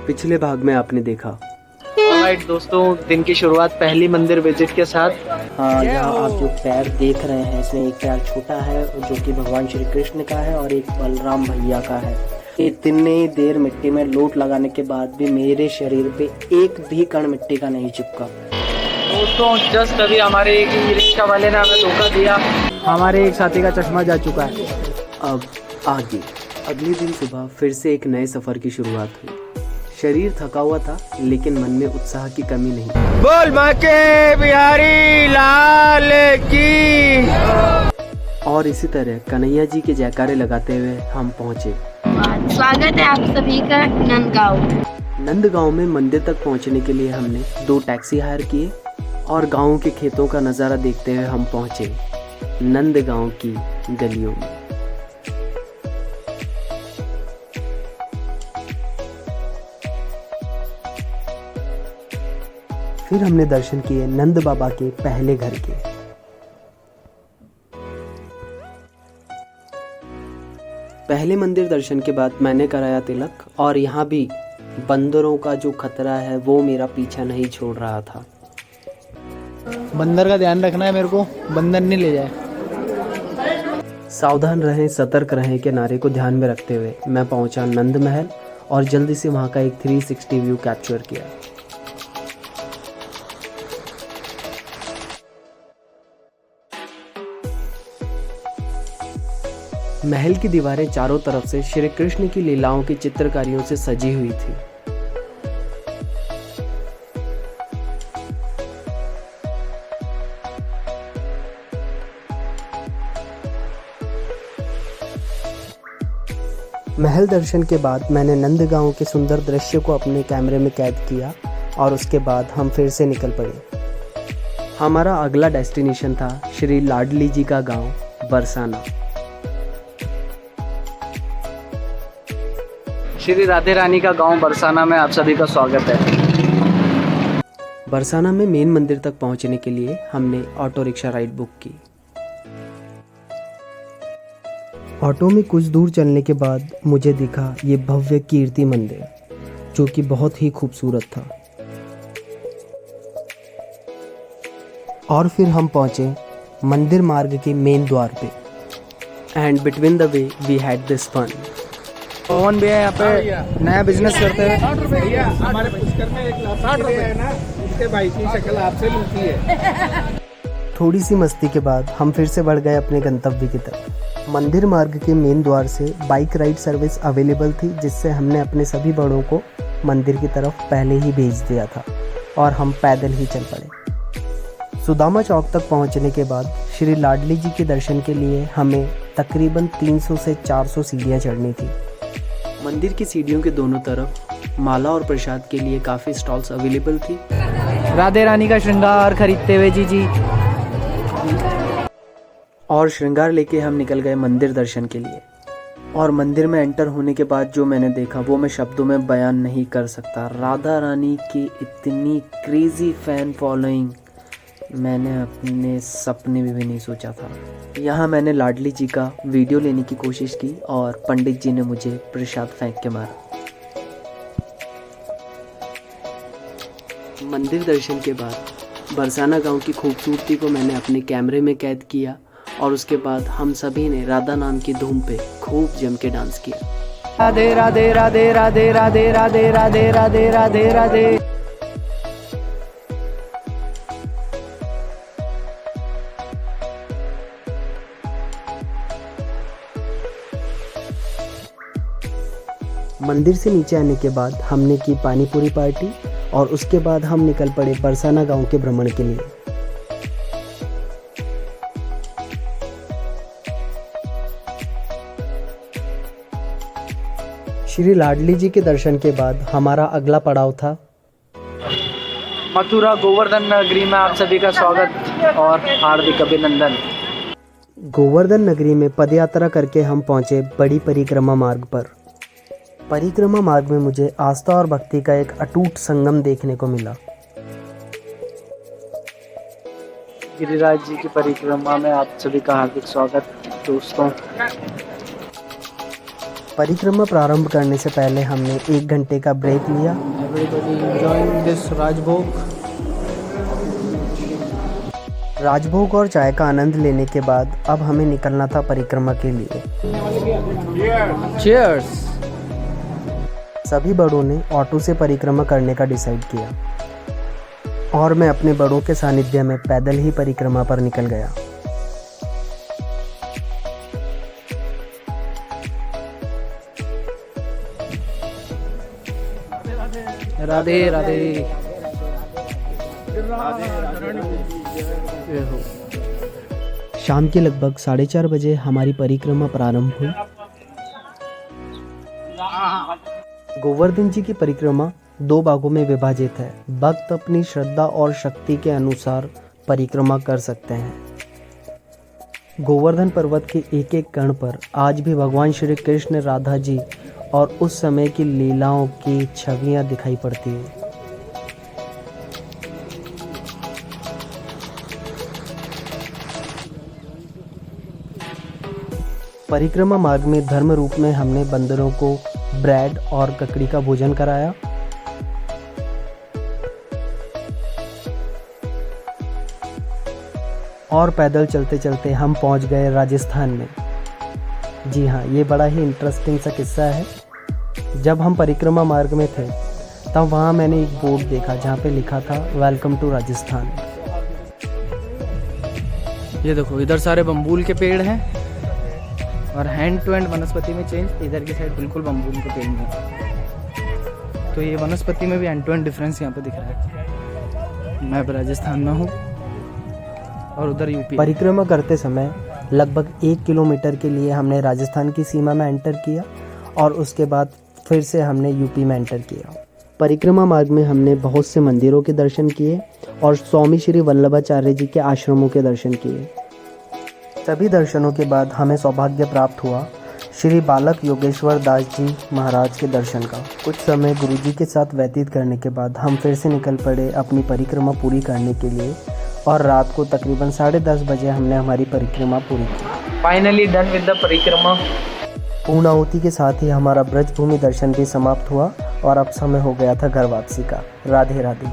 पिछले भाग में आपने देखा। ऑलराइट दोस्तों, दिन की शुरुआत पहली मंदिर विजिट के साथ। हाँ, यहाँ आप जो पैर देख रहे हैं इसमें एक पैर छोटा है जो कि भगवान श्री कृष्ण का है और एक बलराम भैया का है। इतनी देर मिट्टी में लोट लगाने के बाद भी मेरे शरीर पे एक भी कण मिट्टी का नहीं चिपका। दोस्तों जस्ट अभी हमारे एक रिक्शा वाले ने हमें धोखा दिया। हमारे एक साथी का चश्मा जा चुका है। अब आगे अगले दिन सुबह फिर से एक नए सफर की शुरुआत हुई। शरीर थका हुआ था लेकिन मन में उत्साह की कमी नहीं। बोल बांके बिहारी लाल की। और इसी तरह कन्हैया जी के जयकारे लगाते हुए हम पहुंचे। स्वागत है आप सभी का नंदगांव। नंदगांव में मंदिर तक पहुंचने के लिए हमने 2 टैक्सी हायर किए और गांव के खेतों का नज़ारा देखते हुए हम पहुंचे नंदगांव की गलियों में। फिर हमने दर्शन किए नंद बाबा के पहले घर के। पहले मंदिर दर्शन के बाद मैंने कराया तिलक और यहाँ भी बंदरों का जो खतरा है वो मेरा पीछा नहीं छोड़ रहा था। बंदर का ध्यान रखना है मेरे को, बंदर नहीं ले जाए। सावधान रहें, सतर्क रहें के नारे को ध्यान में रखते हुए मैं पहुंचा नंद महल और जल्दी से वहां का एक 360 व्यू कैप्चर किया। महल की दीवारें चारों तरफ से श्री कृष्ण की लीलाओं की चित्रकारियों से सजी हुई थी। महल दर्शन के बाद मैंने नंदगांव के सुंदर दृश्य को अपने कैमरे में कैद किया और उसके बाद हम फिर से निकल पड़े। हमारा अगला डेस्टिनेशन था श्री लाडली जी का गांव बरसाना। श्री राधे रानी का गांव बरसाना में आप सभी का स्वागत है। बरसाना में मेन मंदिर तक पहुंचने के लिए हमने ऑटो रिक्शा राइड बुक की। ऑटो में कुछ दूर चलने के बाद मुझे दिखा ये भव्य कीर्ति मंदिर जो कि बहुत ही खूबसूरत था। और फिर हम पहुंचे मंदिर मार्ग के मेन द्वार पे। And between the way we had this fun. Pawan भैया यहाँ पे नया बिजनेस करते हैं। हमारे पुष्कर में एक लाठी है ना, उसके भाई की शक्ल आपसे मिलती है। थोड़ी सी मस्ती के बाद हम फिर से बढ़ गए अपने गंतव्य की तरफ। मंदिर मार्ग के मेन द्वार से बाइक राइड सर्विस अवेलेबल थी जिससे हमने अपने सभी बड़ों को मंदिर की तरफ पहले ही भेज दिया था और हम पैदल ही चल पड़े। सुदामा चौक तक पहुंचने के बाद श्री लाडली जी के दर्शन के लिए हमें तकरीबन 300 से 400 सीढ़ियाँ चढ़नी थी। मंदिर की सीढ़ियों के दोनों तरफ माला और प्रसाद के लिए काफ़ी स्टॉल्स अवेलेबल थी। राधे रानी का श्रृंगार खरीदते हुए जी और श्रृंगार लेके हम निकल गए मंदिर दर्शन के लिए। और मंदिर में एंटर होने के बाद जो मैंने देखा वो मैं शब्दों में बयान नहीं कर सकता। राधा रानी की इतनी क्रेजी फैन फॉलोइंग मैंने अपने सपने में भी नहीं सोचा था। यहाँ मैंने लाडली जी का वीडियो लेने की कोशिश की और पंडित जी ने मुझे प्रसाद फेंक के मारा। मंदिर दर्शन के बाद बरसाना गांव की खूबसूरती को मैंने अपने कैमरे में कैद किया और उसके बाद हम सभी ने राधा नाम की धूम पे खूब जम के डांस किया। राधे राधे राधे राधे राधे राधे राधे राधे राधे राधे। मंदिर से नीचे आने के बाद हमने की पानी पूरी पार्टी और उसके बाद हम निकल पड़े बरसाना गांव के भ्रमण के लिए। श्री लाडली जी के दर्शन के बाद हमारा अगला पड़ाव था मथुरा गोवर्धन नगरी में आप सभी का स्वागत और हार्दिक अभिनंदन। गोवर्धन नगरी में पदयात्रा करके हम पहुंचे बड़ी परिक्रमा मार्ग पर। परिक्रमा मार्ग में मुझे आस्था और भक्ति का एक अटूट संगम देखने को मिला। गिरिराज जी की परिक्रमा में आप सभी का हार्दिक स्वागत दोस्तों। परिक्रमा प्रारंभ करने से पहले हमने 1 घंटे का ब्रेक लिया। एवरीबॉडी एंजॉयिंग दिस राजभोग। राजभोग और चाय का आनंद लेने के बाद अब हमें निकलना था परिक्रमा के लिए। चीयर्स। सभी बड़ों ने ऑटो से परिक्रमा करने का डिसाइड किया और मैं अपने बड़ों के सानिध्य में पैदल ही परिक्रमा पर निकल गया। राधे राधे। शाम के लगभग 4:30 बजे हमारी परिक्रमा प्रारंभ हुई। गोवर्धन जी की परिक्रमा 2 भागों में विभाजित है। भक्त अपनी श्रद्धा और शक्ति के अनुसार परिक्रमा कर सकते हैं। गोवर्धन पर्वत के एक एक कण पर आज भी भगवान श्री कृष्ण, राधा जी और उस समय की लीलाओं की छवियां दिखाई पड़ती हैं। परिक्रमा मार्ग में धर्म रूप में हमने बंदरों को ब्रेड और ककड़ी का भोजन कराया। और पैदल चलते चलते हम पहुंच गए राजस्थान में। जी हाँ, ये बड़ा ही इंटरेस्टिंग सा किस्सा है। जब हम परिक्रमा मार्ग में थे तब वहाँ मैंने एक बोर्ड देखा जहाँ पे लिखा था वेलकम टू राजस्थान। ये देखो, इधर सारे बम्बूल के पेड़ हैं और हैंड टू हैंड वनस्पति में चेंज। इधर की साइड बिल्कुल बम्बूल के पेड़ नहीं। तो ये वनस्पति में भी हैंड टू हैंड डिफरेंस यहाँ पे दिख रहा है। मैं राजस्थान में हूँ और उधर यूपी। परिक्रमा करते समय लगभग 1 किलोमीटर के लिए हमने राजस्थान की सीमा में एंटर किया और उसके बाद फिर से हमने यूपी में एंटर किया। परिक्रमा मार्ग में हमने बहुत से मंदिरों के दर्शन किए और स्वामी श्री वल्लभाचार्य जी के आश्रमों के दर्शन किए। सभी दर्शनों के बाद हमें सौभाग्य प्राप्त हुआ श्री बालक योगेश्वर दास जी महाराज के दर्शन का। कुछ समय गुरु जी के साथ व्यतीत करने के बाद हम फिर से निकल पड़े अपनी परिक्रमा पूरी करने के लिए और रात को तकरीबन 10:30 बजे हमने हमारी परिक्रमा पूरी की। फाइनली डन विद द परिक्रमा। पूर्णाहुति के साथ ही हमारा ब्रजभूमि दर्शन भी समाप्त हुआ और अब समय हो गया था घर वापसी का। राधे राधे।